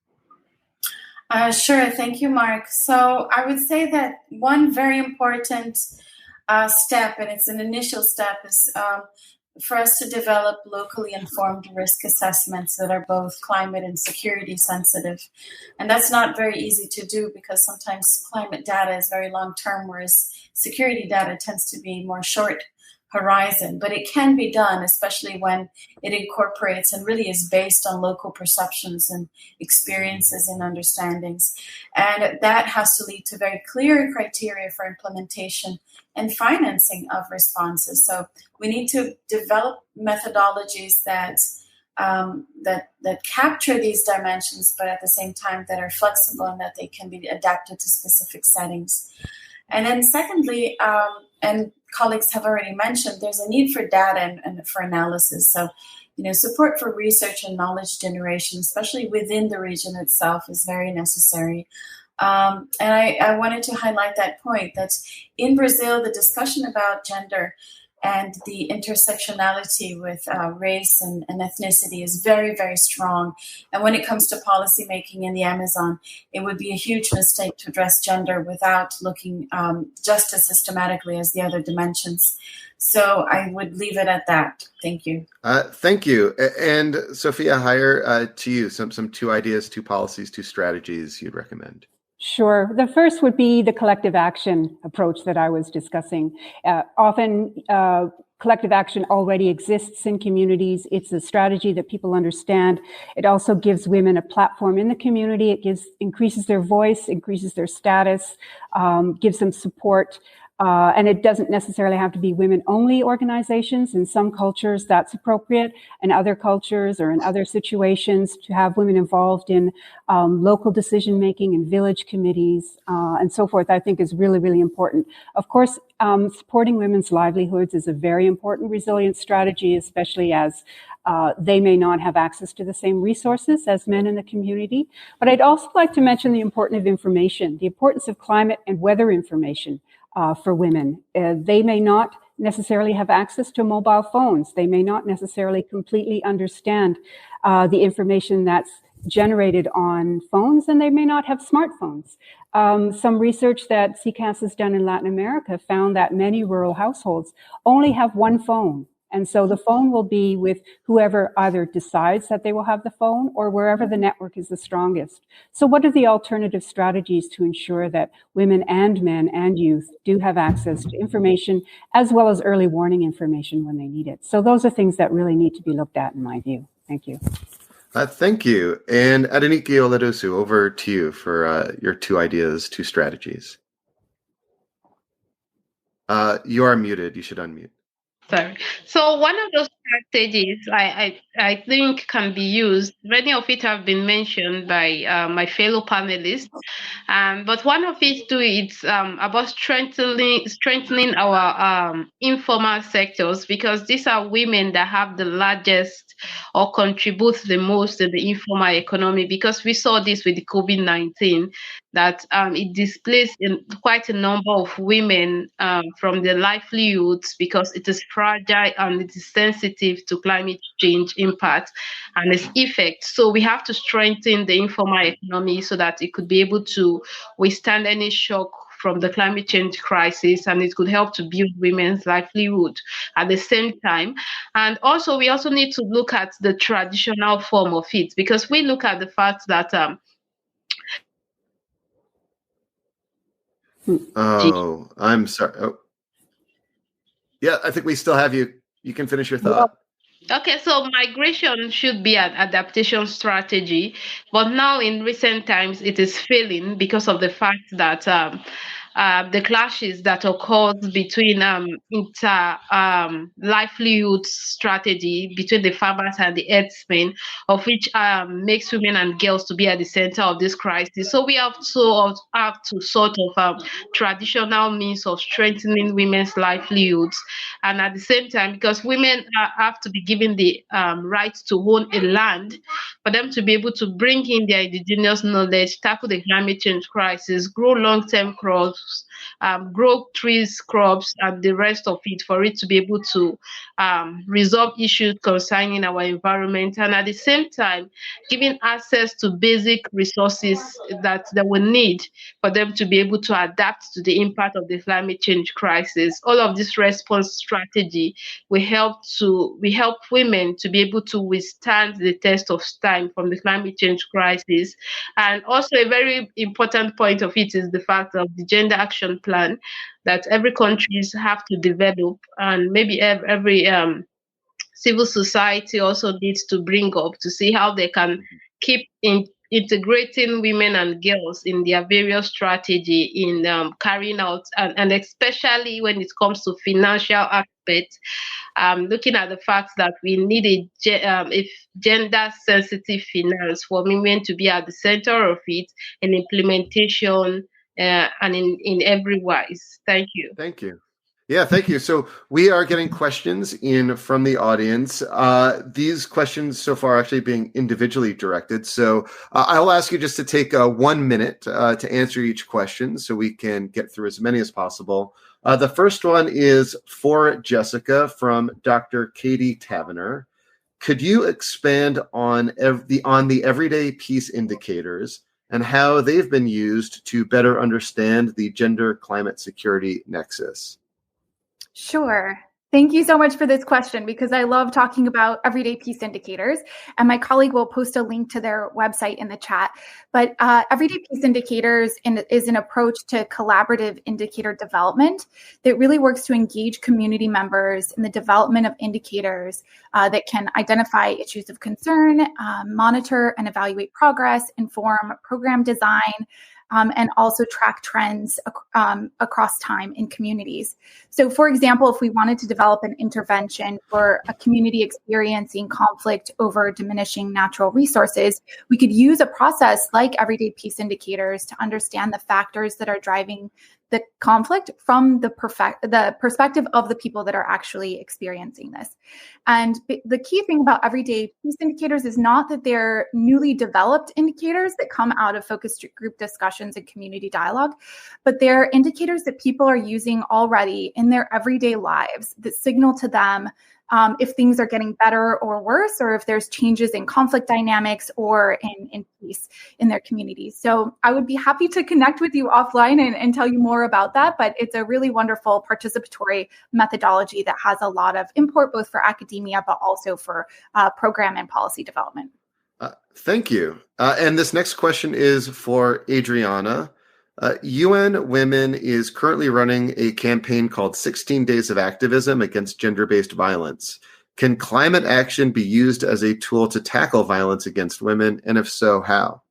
Sure. Thank you, Mark. So I would say that one very important step, and it's an initial step, is for us to develop locally informed risk assessments that are both climate and security sensitive. And that's not very easy to do because sometimes climate data is very long term, whereas security data tends to be more short horizon. But it can be done, especially when it incorporates and really is based on local perceptions and experiences and understandings. And that has to lead to very clear criteria for implementation and financing of responses. So we need to develop methodologies that capture these dimensions, but at the same time that are flexible and that they can be adapted to specific settings. And then secondly, and colleagues have already mentioned, there's a need for data and for analysis. So, support for research and knowledge generation, especially within the region itself, is very necessary. And I wanted to highlight that point, that in Brazil, the discussion about gender and the intersectionality with race and ethnicity is very, very strong. And when it comes to policymaking in the Amazon, it would be a huge mistake to address gender without looking just as systematically as the other dimensions. So I would leave it at that. Thank you. Thank you. And Sophia, higher to you, some 2 ideas, 2 policies, 2 strategies you'd recommend. Sure. The first would be the collective action approach that I was discussing. Often, collective action already exists in communities. It's a strategy that people understand. It also gives women a platform in the community. It increases their voice, increases their status, gives them support. And it doesn't necessarily have to be women-only organizations. In some cultures, that's appropriate. In other cultures or in other situations, to have women involved in local decision-making and village committees and so forth, I think is really, really important. Of course, supporting women's livelihoods is a very important resilience strategy, especially as they may not have access to the same resources as men in the community. But I'd also like to mention the importance of information, the importance of climate and weather information. For women. They may not necessarily have access to mobile phones. They may not necessarily completely understand the information that's generated on phones, and they may not have smartphones. Some research that CCAS has done in Latin America found that many rural households only have one phone. And so the phone will be with whoever either decides that they will have the phone or wherever the network is the strongest. So what are the alternative strategies to ensure that women and men and youth do have access to information as well as early warning information when they need it? So those are things that really need to be looked at in my view. Thank you. Thank you. And Adenike Oladosu, over to you for your 2 ideas, 2 strategies. You are muted. You should unmute. Sorry. So one of those strategies I think can be used, many of it have been mentioned by my fellow panelists, but one of it too is about strengthening our informal sectors, because these are women that have the largest or contribute the most in the informal economy, because we saw this with the COVID-19, that it displaced quite a number of women from their livelihoods, because it is fragile and it is sensitive to climate change impact and its effects. So we have to strengthen the informal economy so that it could be able to withstand any shock from the climate change crisis, and it could help to build women's livelihood at the same time. And also, we also need to look at the traditional form of it, because we look at the fact that Oh, I'm sorry. Oh. Yeah, I think we still have you. You can finish your thought. Okay, so migration should be an adaptation strategy, but now in recent times it is failing because of the fact that the clashes that occurs between livelihood strategy between the farmers and the herdsmen, of which makes women and girls to be at the center of this crisis. So we have to sort of traditional means of strengthening women's livelihoods, and at the same time, because women have to be given the right to own a land, for them to be able to bring in their indigenous knowledge, tackle the climate change crisis, grow long-term crops, grow trees, crops, and the rest of it for it to be able to resolve issues concerning our environment, and at the same time giving access to basic resources that they will need for them to be able to adapt to the impact of the climate change crisis. All of this response strategy will help women to be able to withstand the test of time from the climate change crisis. And also a very important point of it is the fact of the gender action plan that every countries have to develop, and maybe every civil society also needs to bring up to see how they can keep integrating women and girls in their various strategy in carrying out, and especially when it comes to financial aspects, looking at the fact that we need a gender sensitive finance for women to be at the center of it in implementation and in every wise. Thank you. Thank you. Yeah, thank you. So we are getting questions in from the audience. These questions so far are actually being individually directed. So I'll ask you just to take 1 minute to answer each question so we can get through as many as possible. The first one is for Jessica from Dr. Katie Tavener. Could you expand on the everyday peace indicators and how they've been used to better understand the gender climate security nexus? Sure. Thank you so much for this question, because I love talking about everyday peace indicators, and my colleague will post a link to their website in the chat. But everyday peace indicators is an approach to collaborative indicator development that really works to engage community members in the development of indicators that can identify issues of concern, monitor and evaluate progress, inform program design, and also track trends across time in communities. So, for example, if we wanted to develop an intervention for a community experiencing conflict over diminishing natural resources, we could use a process like everyday peace indicators to understand the factors that are driving the conflict from the perspective of the people that are actually experiencing this. And the key thing about everyday peace indicators is not that they're newly developed indicators that come out of focus group discussions and community dialogue, but they're indicators that people are using already in their everyday lives that signal to them if things are getting better or worse, or if there's changes in conflict dynamics or in peace in their communities. So I would be happy to connect with you offline and tell you more about that, but it's a really wonderful participatory methodology that has a lot of import both for academia, but also for program and policy development. Thank you. And this next question is for Adriana. UN Women is currently running a campaign called 16 Days of Activism Against Gender-Based Violence. Can climate action be used as a tool to tackle violence against women? And if so, how?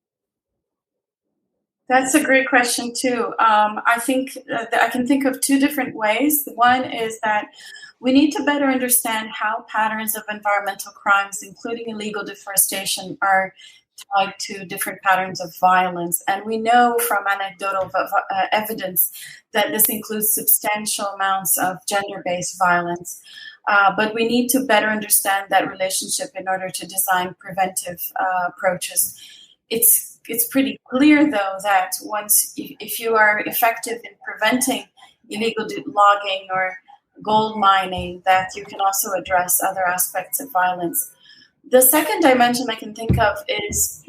That's a great question, too. I think I can think of two different ways. One is that we need to better understand how patterns of environmental crimes, including illegal deforestation, are tied to different patterns of violence. And we know from anecdotal evidence that this includes substantial amounts of gender-based violence. But we need to better understand that relationship in order to design preventive approaches. It's pretty clear, though, that if you are effective in preventing illegal logging or gold mining, that you can also address other aspects of violence. The second dimension I can think of is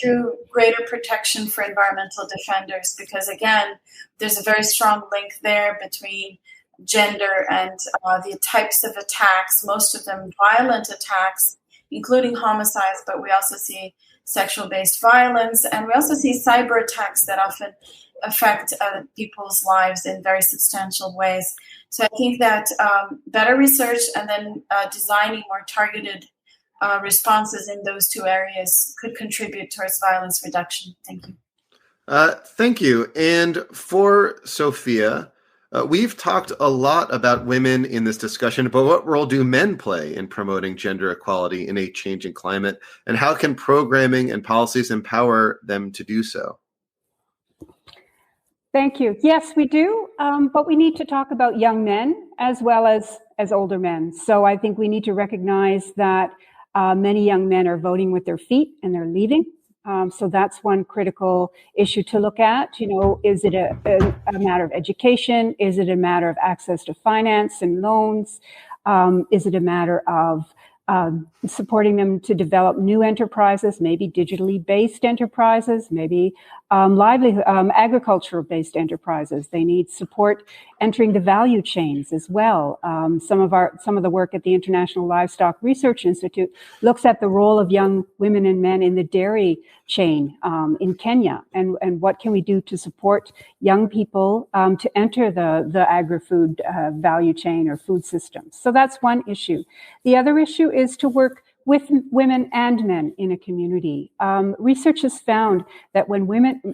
through greater protection for environmental defenders, because, again, there's a very strong link there between gender and the types of attacks, most of them violent attacks, including homicides, but we also see sexual-based violence, and we also see cyber attacks that often affect people's lives in very substantial ways. So I think that better research and then designing more targeted responses in those two areas could contribute towards violence reduction. Thank you. Thank you. And for Sophia, we've talked a lot about women in this discussion, but what role do men play in promoting gender equality in a changing climate? And how can programming and policies empower them to do so? Thank you. Yes, we do, but we need to talk about young men as well as older men. So I think we need to recognize that many young men are voting with their feet and they're leaving. So that's one critical issue to look at. Is it a matter of education? Is it a matter of access to finance and loans? Is it a matter of supporting them to develop new enterprises, maybe digitally based enterprises, maybe agricultural based enterprises? They need support entering the value chains as well. Some of the work at the International Livestock Research Institute looks at the role of young women and men in the dairy chain in Kenya, and what can we do to support young people to enter the agri-food value chain or food systems. So that's one issue. The other issue is to work with women and men in a community. Research has found that when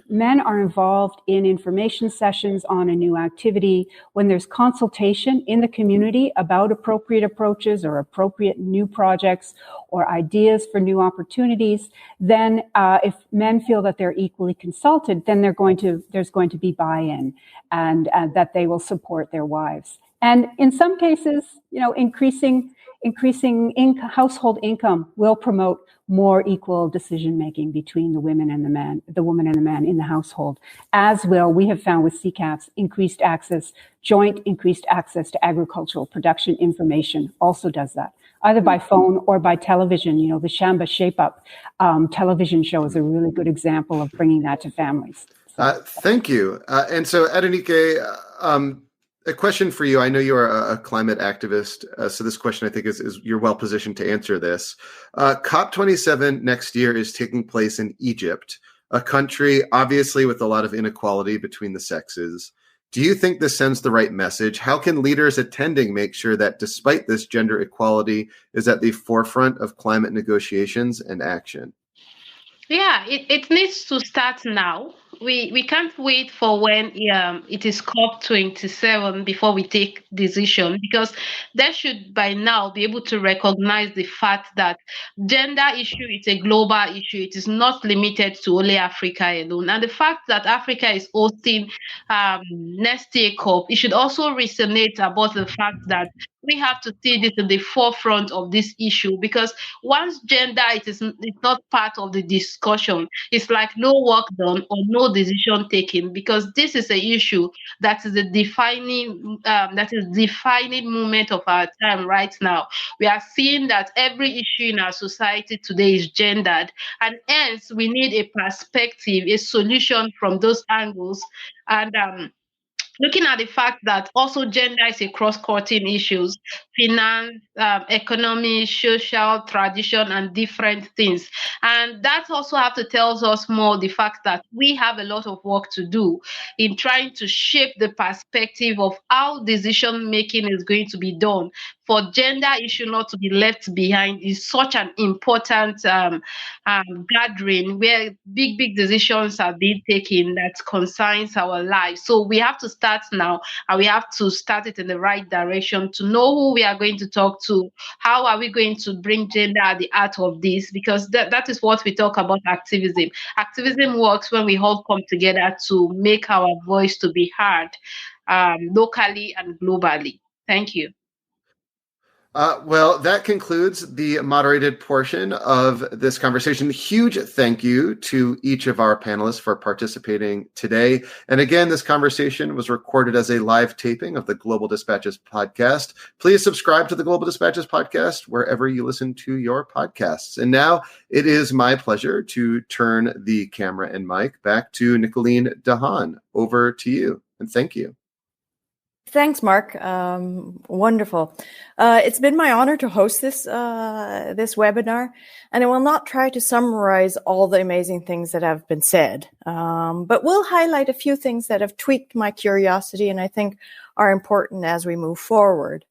men are involved in information sessions on a new activity, when there's consultation in the community about appropriate approaches or appropriate new projects or ideas for new opportunities, then if men feel that they're equally consulted, then there's going to be buy-in and that they will support their wives. And in some cases, increasing household income will promote more equal decision-making between the woman and the man in the household, as will, we have found with CCAFs, increased access to agricultural production information also does that, either by phone or by television. The Shamba Shape Up television show is a really good example of bringing that to families. Thank you. And so, Adenike, a question for you. I know you are a climate activist, so this question I think is you're well positioned to answer this. COP27 next year is taking place in Egypt, a country obviously with a lot of inequality between the sexes. Do you think this sends the right message? How can leaders attending make sure that despite this, gender equality is at the forefront of climate negotiations and action? Yeah, it needs to start now. We can't wait for when it is COP27 before we take decision, because they should by now be able to recognize the fact that gender issue is a global issue. It is not limited to only Africa alone. And the fact that Africa is hosting next year COP, it should also resonate about the fact that we have to see this in the forefront of this issue, because once gender it's not part of the discussion, it's like no work done or no decision taken, because this is an issue that is a defining moment of our time right now. We are seeing that every issue in our society today is gendered, and hence we need a perspective, a solution from those angles. And looking at the fact that also gender is a cross-cutting issues, finance, economy, social, tradition, and different things. And that also have to tell us more the fact that we have a lot of work to do in trying to shape the perspective of how decision-making is going to be done. For gender issue not to be left behind is such an important gathering where big decisions are being taken that concerns our lives. So we have to start now, and we have to start it in the right direction to know who we are going to talk to. How are we going to bring gender at the heart of this? Because that is what we talk about activism. Activism works when we all come together to make our voice to be heard locally and globally. Thank you. Well, that concludes the moderated portion of this conversation. Huge thank you to each of our panelists for participating today. And again, this conversation was recorded as a live taping of the Global Dispatches podcast. Please subscribe to the Global Dispatches podcast wherever you listen to your podcasts. And now it is my pleasure to turn the camera and mic back to Nicoline de Haan. Over to you, and thank you. Thanks, Mark. Wonderful. It's been my honor to host this webinar, and I will not try to summarize all the amazing things that have been said, but we'll highlight a few things that have tweaked my curiosity and I think are important as we move forward.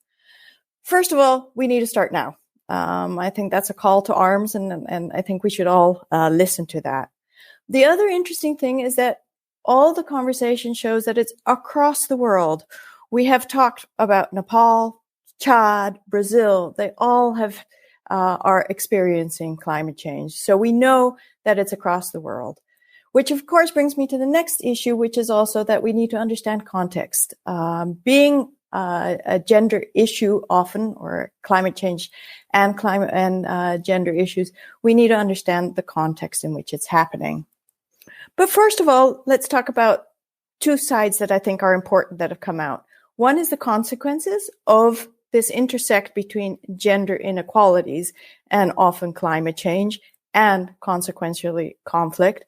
First of all, we need to start now. I think that's a call to arms, and I think we should all listen to that. The other interesting thing is that all the conversation shows that it's across the world. We have talked about Nepal, Chad, Brazil. They all have are experiencing climate change. So we know that it's across the world, which of course brings me to the next issue, which is also that we need to understand context. Being a gender issue often, or climate change and gender issues, we need to understand the context in which it's happening. But first of all, let's talk about two sides that I think are important that have come out. One is the consequences of this intersect between gender inequalities and often climate change, and consequentially conflict.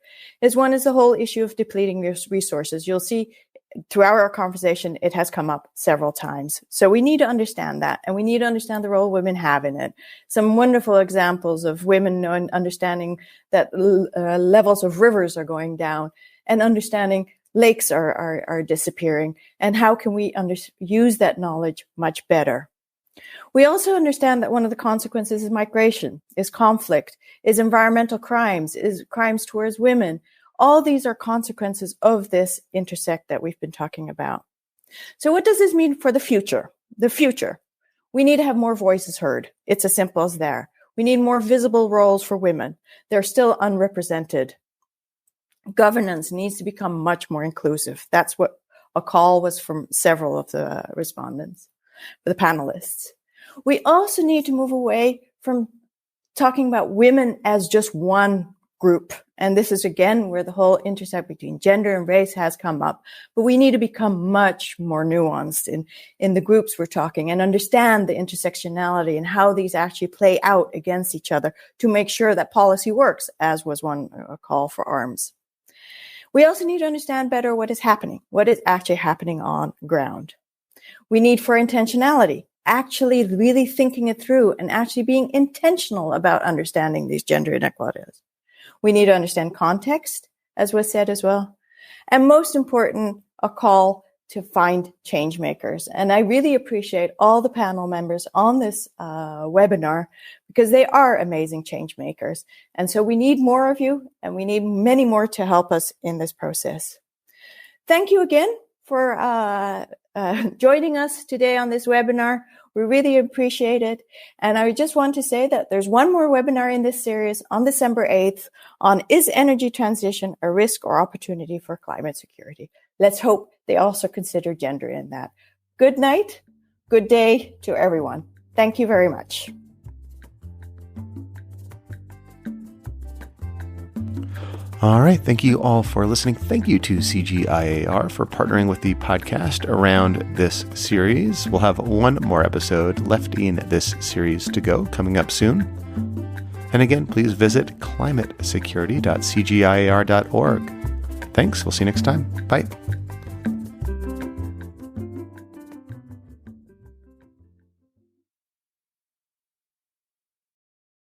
One is the whole issue of depleting resources. You'll see throughout our conversation, it has come up several times. So we need to understand that, and we need to understand the role women have in it. Some wonderful examples of women understanding that levels of rivers are going down, and understanding lakes are disappearing, and how can we use that knowledge much better. We also understand that one of the consequences is migration, is conflict, is environmental crimes, is crimes towards women. All these are consequences of this intersect that we've been talking about. So what does this mean for the future? The future. We need to have more voices heard. It's as simple as that. We need more visible roles for women. They're still unrepresented. Governance needs to become much more inclusive. That's what a call was from several of the respondents, the panelists. We also need to move away from talking about women as just one group. And this is, again, where the whole intersect between gender and race has come up. But we need to become much more nuanced in the groups we're talking, and understand the intersectionality and how these actually play out against each other to make sure that policy works, as was one call for arms. We also need to understand better what is happening, what is actually happening on ground. We need for intentionality, actually really thinking it through and actually being intentional about understanding these gender inequalities. We need to understand context, as was said as well. And most important, a call to find change makers. And I really appreciate all the panel members on this webinar, because they are amazing change makers. And so we need more of you, and we need many more to help us in this process. Thank you again for joining us today on this webinar. We really appreciate it. And I just want to say that there's one more webinar in this series on December 8th on Is Energy Transition a Risk or Opportunity for Climate Security? Let's hope they also consider gender in that. Good night, good day to everyone. Thank you very much. All right. Thank you all for listening. Thank you to CGIAR for partnering with the podcast around this series. We'll have one more episode left in this series to go, coming up soon. And again, please visit climatesecurity.cgiar.org. Thanks. We'll see you next time. Bye.